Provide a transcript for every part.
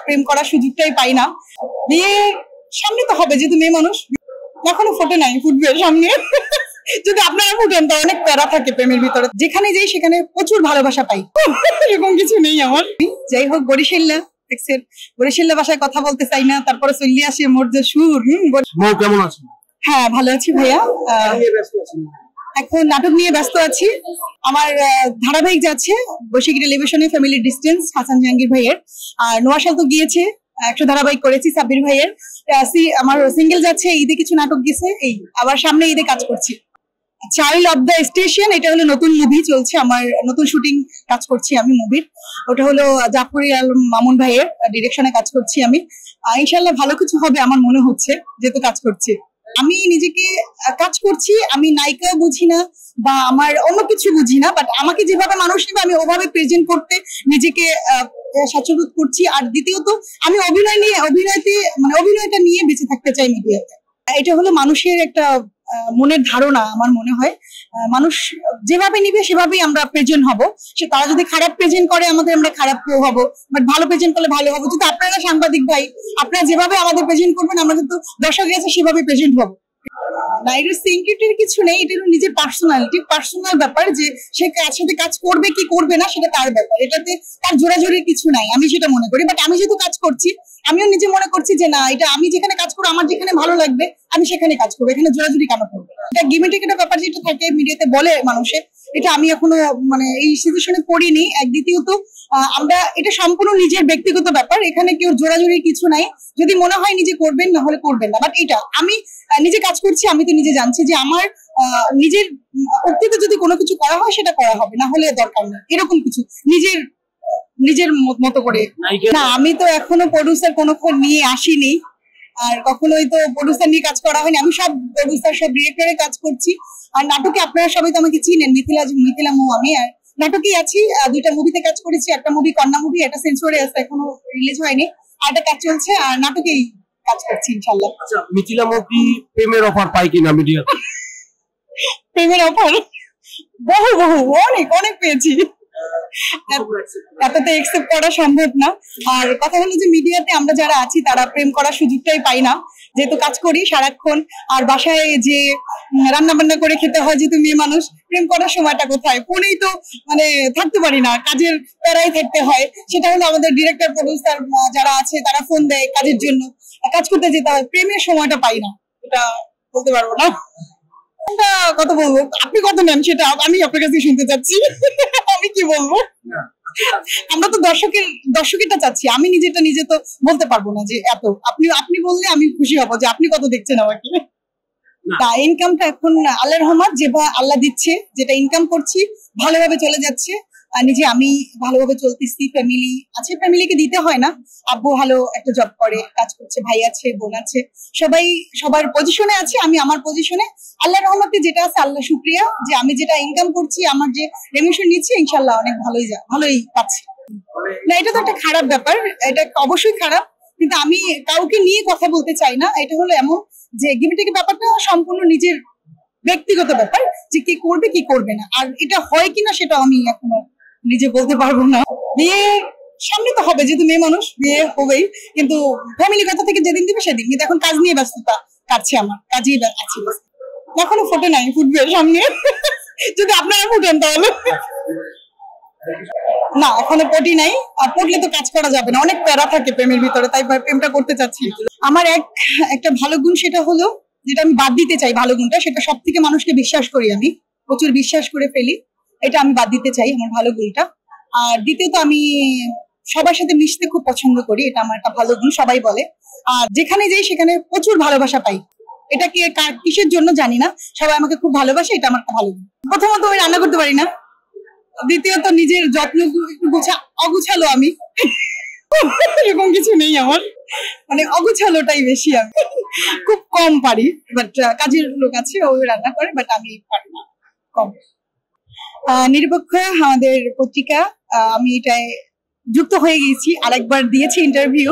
প্রেম করার সুযোগটাই পাই না। বিয়ে সামনে তো হবে, যেহেতু মেয়ে মানুষ, এখনো ফোটে নাই, ফুটবে সামনে। যদি আপনারা ফুটেন তো অনেক প্যারা থাকে প্রেমের ভিতরে, যেখানে যাই সেখানে প্রচুর ভালোবাসা পাই। এরকম কিছু নেই আমার। যাই হোক, বরিশাল্লা দেখছেন, বরিশাল্লা ভাষায় কথা বলতে চাই না, তারপরে চলে আসে মোর যে সুর। কেমন আছেন? হ্যাঁ, ভালো আছি ভাইয়া। এখন নাটক নিয়ে ব্যস্ত আছি। আমার ধারাবাহিক যাচ্ছে বৈশাখী টেলিভিশনে, ফ্যামিলি ডিস্টেন্স, হাসান জাহাঙ্গীর ভাইয়ের। আর নোয়াশাল তো গিয়েছে, 100 ধারাবাহিক করেছি সাব্বির ভাইয়ের। আমার সিঙ্গেল যাচ্ছে, ঈদে কিছু নাটক গেছে, এই আবার সামনে ঈদে কাজ করছি। চাইল্ড অফ দ্য স্টেশন, এটা হলো নতুন মুভি চলছে আমার, নতুন শুটিং কাজ করছি আমি মুভির। ওটা হলো জাফরি আলম মামুন ভাইয়ের ডিরেকশনে কাজ করছি আমি। ইনশাল্লাহ ভালো কিছু হবে আমার মনে হচ্ছে, যেহেতু কাজ করছি। আমি নিজেকে কাজ করছি, আমি নায়িকাও বুঝি না বা আমার অন্য কিছু বুঝি না, বাট আমাকে যেভাবে মানুষ নেবে আমি ওভাবে প্রেজেন্ট করতে নিজেকে স্বাচ্ছন্দ্য করছি। আর দ্বিতীয়ত আমি অভিনয়টা নিয়ে বেঁচে থাকতে চাই মিডিয়াতে। এটা হলো মানুষের একটা মনের ধারণা। আমার মনে হয় মানুষ যেভাবে নিবে সেভাবেই আমরা প্রেজেন্ট হব। সে তারা যদি খারাপ প্রেজেন্ট করে আমাদের, আমরা খারাপ হব, বাট ভালো প্রেজেন্ট করলে ভালো হবো। যদি আপনারা সাংবাদিক ভাই, আপনারা যেভাবে আমাদের প্রেজেন্ট করবেন, আমরা কিন্তু দর্শকের কাছে সেভাবে প্রেজেন্ট হবো। না, এটা সিক্রেটের কিছু নেই, এটা হলো নিজের পার্সোনাল ব্যাপার, যে সে কার সাথে কাজ করবে কি করবে না সেটা তার ব্যাপার। এটাতে তার জোরাজোরির কিছু নাই, আমি সেটা মনে করি। বাট আমি যেহেতু কাজ করছি, আমিও নিজে মনে করছি যে না, এটা আমি যেখানে কাজ করবো, আমার যেখানে ভালো লাগবে আমি সেখানে কাজ করবো, এখানে জোরাজোরি কেন করবো। এটা গিভ এন্ড টেক একটা ব্যাপার যেটা থাকে মিডিয়াতে বলে মানুষে, এটা আমি এখনো এই সিচুয়েশনে পড়িনি। দ্বিতীয়ত আমরা এটা সম্পূর্ণ নিজের ব্যক্তিগত ব্যাপার, এখানে কেউ জোরাজোরির কিছু নাই। যদি মনে হয় নিজে করবেন, না হলে করবেন না। বাট এটা আমি নিজে কাজ করছি, আমি তো নিজে জানছি যে আমার নিজের উক্তিতে যদি কোনো কিছু করা হয় সেটা করা হবে, না হলে দরকার নেই এরকম কিছু নিজের মতো করে। না, আমি তো এখনো প্রডিউসার কোনো নিয়ে আসিনি, আর কখনোই তো প্রডিউসার নিয়ে কাজ করা হয়নি। আমি সব প্রডিউসার, সব ডিরেক্টরে কাজ করছি। আর নাটকে আপনারা সবাই তো আমাকে চিনেন, মিথিলা মৌ আমি। আর নাটকেই আছি, 2টা মুভিতে কাজ করেছি, একটা মুভি কন্যা মুভি, একটা সেন্সরে আছে, এখনো রিলিজ হয়নি, আর একটা কাজ চলছে। আর নাটকেই কাজ করছি ইনশাল্লাহ। আচ্ছা, মিথিলা মৌ কি প্রেমের অফার পায় কিনা মিডিয়াতে? প্রেমের অফার বহু অনেক পেয়েছি, এতটা একসেপ্ট করা সম্ভব না। আর কথা হলো যে মিডিয়াতে আমরা যারা আছি তারা প্রেম করার সুযোগটাই পাই না, যেহেতু কাজ করি সারাক্ষণ। আর বাসায় যে রান্না বান্না করে খেতে হয়, যেহেতু মেয়ে মানুষ, প্রেম করার সময়টা কোথায়, ফোনেই তো থাকতে পারি না, কাজের প্যারাই থাকতে হয়। সেটা হলো আমাদের ডিরেক্টর প্রডিউসার যারা আছে তারা ফোন দেয় কাজের জন্য, কাজ করতে যেতে হয়, প্রেমের সময়টা পাই না, এটা বলতে পারবো না। কত বলবো, আপনি কত নেন সেটা আমি আপনার কাছে শুনতে চাচ্ছি। আমি কি বলবো, আমরা তো দর্শকেরটা চাচ্ছি, আমি নিজে তো বলতে পারবো না যে এত। আপনি বললে আমি খুশি হব যে আপনি কত দেখছেন আমাকে। তা ইনকামটা এখন আল্লাহর রহমত, যেভাবে আল্লাহ দিচ্ছে, যেটা ইনকাম করছি ভালোভাবে চলে যাচ্ছে। আর নিজে আমি ভালোভাবে চলতেছি, ফ্যামিলি আছে, ফ্যামিলিকে দিতে হয় না। আব্বু ভালো একটা জব করে, কাজ করছে, ভাই আছে, বোন আছে, সবাই সবার পজিশনে আছে, আমি আমার পজিশনে। আল্লাহর রহমতে যেটা আছে, আল্লাহ শুকরিয়া যে আমি যেটা ইনকাম করছি, আমার যে রেমিশন নিচ্ছি, ইনশাল্লাহ অনেক ভালোই পাচ্ছি। না, এটা তো একটা খারাপ ব্যাপার, এটা অবশ্যই খারাপ, কিন্তু আমি কাউকে নিয়ে কথা বলতে চাই না। এটা হলো এমন যে গিভ এন্ড টেক ব্যাপারটা সম্পূর্ণ নিজের ব্যক্তিগত ব্যাপার, যে কি করবে কি করবে না। আর এটা হয় কিনা সেটা আমি এখনো নিজে বলতে পারবো না। বিয়ে সামনে তো হবে, যেহেতু মেয়ে মানুষ, বিয়ে হবেই, কিন্তু ফ্যামিলি কথা থেকে যেদিন দিবে সেদিন। কিন্তু এখন কাজ নিয়ে ব্যস্ততা কাটছে, আমার কাজেই আছি, এখনো ফোটে নাই, ফুটবে সামনে। যদি আপনারা ফুটেন তাহলে। না, এখনো পটি নাই, আর পটলে তো কাজ করা যাবে না, অনেক প্যারা থাকে প্রেমের ভিতরে, তাই প্রেমটা করতে চাচ্ছি। আমার একটা ভালো গুণ, সেটা হলো যেটা আমি বাদ দিতে চাই, ভালো গুণটা, সেটা সব থেকে মানুষকে বিশ্বাস করি, আমি প্রচুর বিশ্বাস করে ফেলি, এটা আমি বাদ দিতে চাই, আমার ভালো গুণটা। আর দ্বিতীয়ত আমি সবার সাথে মিশতে খুব পছন্দ করি, এটা আমার একটা ভালো গুণ, সবাই বলে। আর যেখানে যাই সেখানে প্রচুর ভালোবাসা পাই, এটা কি কিসের জন্য জানি না, সবাই আমাকে খুব ভালোবাসে, এটা আমার একটা ভালো গুণ। প্রথমত আমি রান্না করতে পারি না, দ্বিতীয়ত নিজের যত্ন অগুছালো আমি। এরকম কিছু নেই আমার, অগুছালোটাই বেশি, আমি খুব কম পারি। বাট কাজের লোক আছে, ও রান্না করে, বাট আমি পারি না, কম। নিরপেক্ষ আমাদের পত্রিকা, আমি এটাই যুক্ত হয়ে গেছি, আরেকবার দিয়েছি ইন্টারভিউ,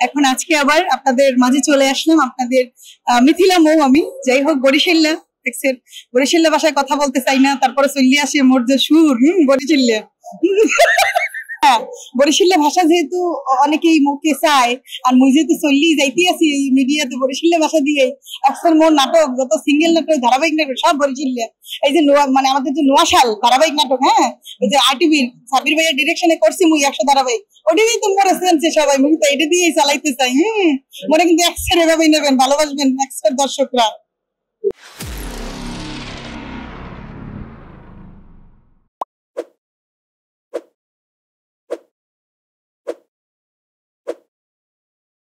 এখন আজকে আবার আপনাদের মাঝে চলে আসলাম। আপনাদের মিথিলা মৌ আমি। যাই হোক, বরিশাল্লা দেখছেন, বরিশাল্লা ভাষায় কথা বলতে চাই না, তারপরে চলে আসে মোর যে সুর, বরিশাল্লা। বরিশালের ভাষা যেহেতু অনেকেই মুখে চায়, আর মুই যেহেতু চললি যাইতে আছি এই মিডিয়াতে বরিশালের ভাষা দিয়ে, এখন মোর নাটক যত সিঙ্গেল নাটক ধারাবাহিক নাটক সব বরিশালে। এই যে মানে আমাদের যে নোয়াশাল ধারাবাহিক নাটক, হ্যাঁ, এই যে আরটিভির সাবির ভাইয়ের ডিরেকশনে করছি মুই 100 ধারাবাহিক, ওটাই তো মোর এসেন্সে সবাই, মুই তো এটা দিয়েই চালাইতে চাই। মনে কিন্তু এক্সের এভাবেই নেবেন, ভালোবাসবেন এক্সের দর্শকরা।